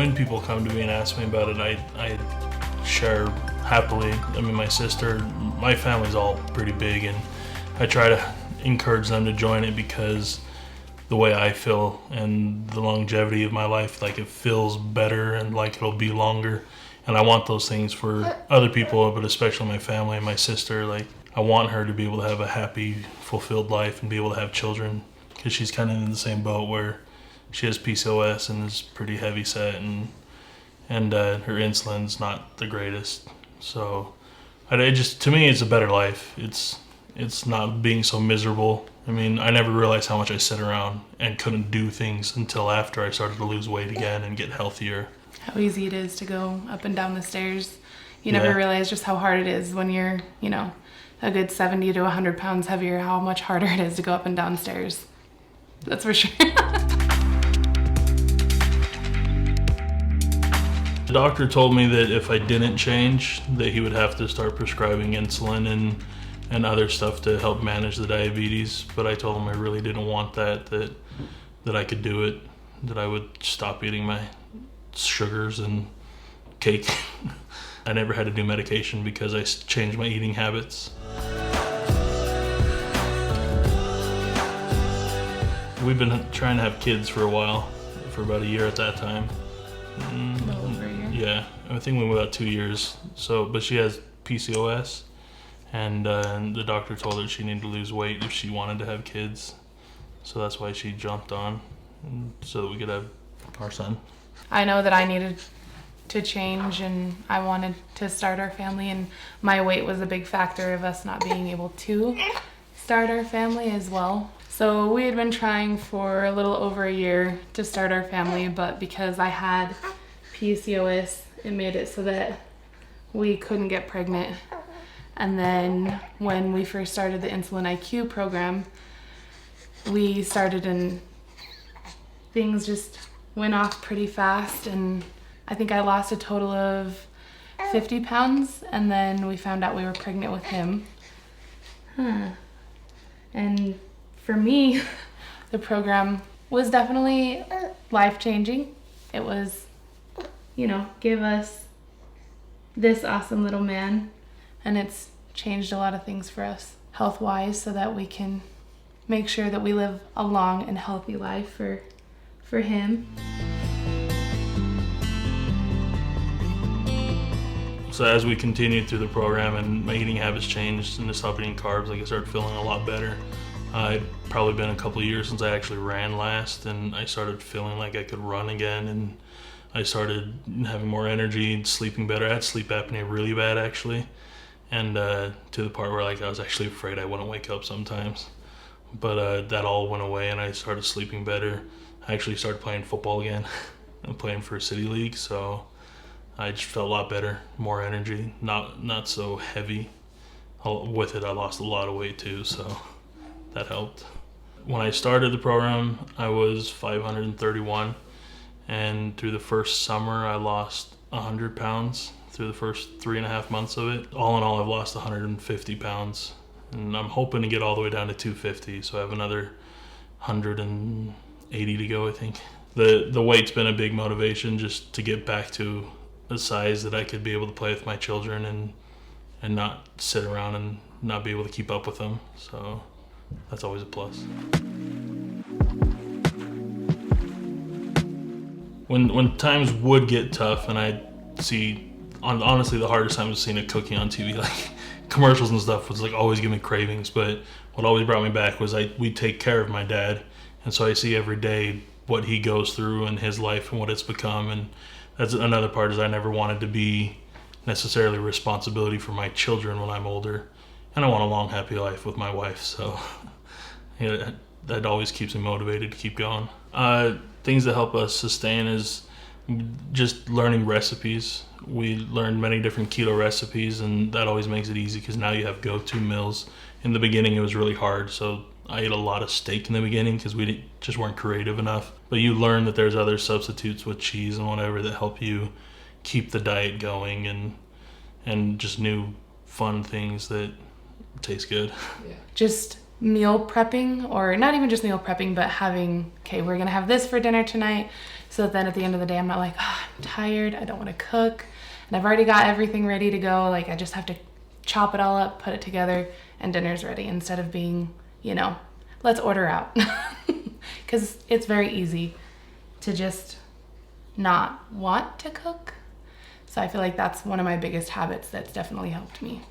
When people come to me and ask me about it, I share happily. I mean, my sister, my family's all pretty big, and I try to encourage them to join it because the way I feel and the longevity of my life, like it feels better and like it'll be longer. And I want those things for other people, but especially my family and my sister. Like, I want her to be able to have a happy, fulfilled life and be able to have children, because she's kind of in the same boat where she has PCOS and is pretty heavy set, and her insulin's not the greatest. So to me, it's a better life. It's not being so miserable. I mean, I never realized how much I sit around and couldn't do things until after I started to lose weight again and get healthier. How easy it is to go up and down the stairs. You never realize just how hard it is when you're, a good 70 to 100 pounds heavier, how much harder it is to go up and down stairs. That's for sure. The doctor told me that if I didn't change, that he would have to start prescribing insulin and other stuff to help manage the diabetes. But I told him I really didn't want that I could do it, that I would stop eating my sugars and cake. I never had to do medication because I changed my eating habits. We've been trying to have kids for a while, for about a year at that time. A little over a year. Yeah, I think we went about 2 years. But she has PCOS, and the doctor told her she needed to lose weight if she wanted to have kids. So that's why she jumped on, so that we could have our son. I know that I needed to change, and I wanted to start our family, and my weight was a big factor of us not being able to start our family as well. So we had been trying for a little over a year to start our family, but because I had PCOS, it made it so that we couldn't get pregnant. And then when we first started the Insulin IQ program, we started, and things just went off pretty fast, and I think I lost a total of 50 pounds, and then we found out we were pregnant with him. And for me, the program was definitely life-changing. It was, give us this awesome little man, and it's changed a lot of things for us health-wise, so that we can make sure that we live a long and healthy life for him. So as we continued through the program and my eating habits changed and I stopped eating carbs, I started feeling a lot better. It'd probably been a couple of years since I actually ran last, and I started feeling like I could run again, and I started having more energy and sleeping better. I had sleep apnea really bad, actually, and to the part where I was actually afraid I wouldn't wake up sometimes. But that all went away, and I started sleeping better. I actually started playing football again. I'm playing for a city league, so I just felt a lot better, more energy, not so heavy. With it, I lost a lot of weight too, so that helped. When I started the program, I was 531, and through the first summer, I lost 100 pounds through the first 3.5 months of it. All in all, I've lost 150 pounds, and I'm hoping to get all the way down to 250, so I have another 180 to go, I think. The weight's been a big motivation, just to get back to a size that I could be able to play with my children and not sit around and not be able to keep up with them. So that's always a plus. When times would get tough and I'd see, honestly, the hardest time was seeing a cookie on TV, like commercials and stuff was always giving me cravings. But what always brought me back was we take care of my dad, and so I see every day what he goes through in his life and what it's become. And that's another part, is I never wanted to be necessarily responsibility for my children when I'm older, and I want a long, happy life with my wife. So that always keeps me motivated to keep going. Things that help us sustain is just learning recipes. We learned many different keto recipes, and that always makes it easy because now you have go-to meals. In the beginning, it was really hard, so I ate a lot of steak in the beginning because we just weren't creative enough. But you learn that there's other substitutes with cheese and whatever that help you keep the diet going, and just new fun things that taste good. Just meal prepping, or not even just meal prepping, but having, okay, we're gonna have this for dinner tonight. So then at the end of the day, I'm not like, oh, I'm tired, I don't wanna cook. And I've already got everything ready to go. Like I just have to chop it all up, put it together, and dinner's ready, instead of being, you know, let's order out. Because it's very easy to just not want to cook. So I feel like that's one of my biggest habits that's definitely helped me.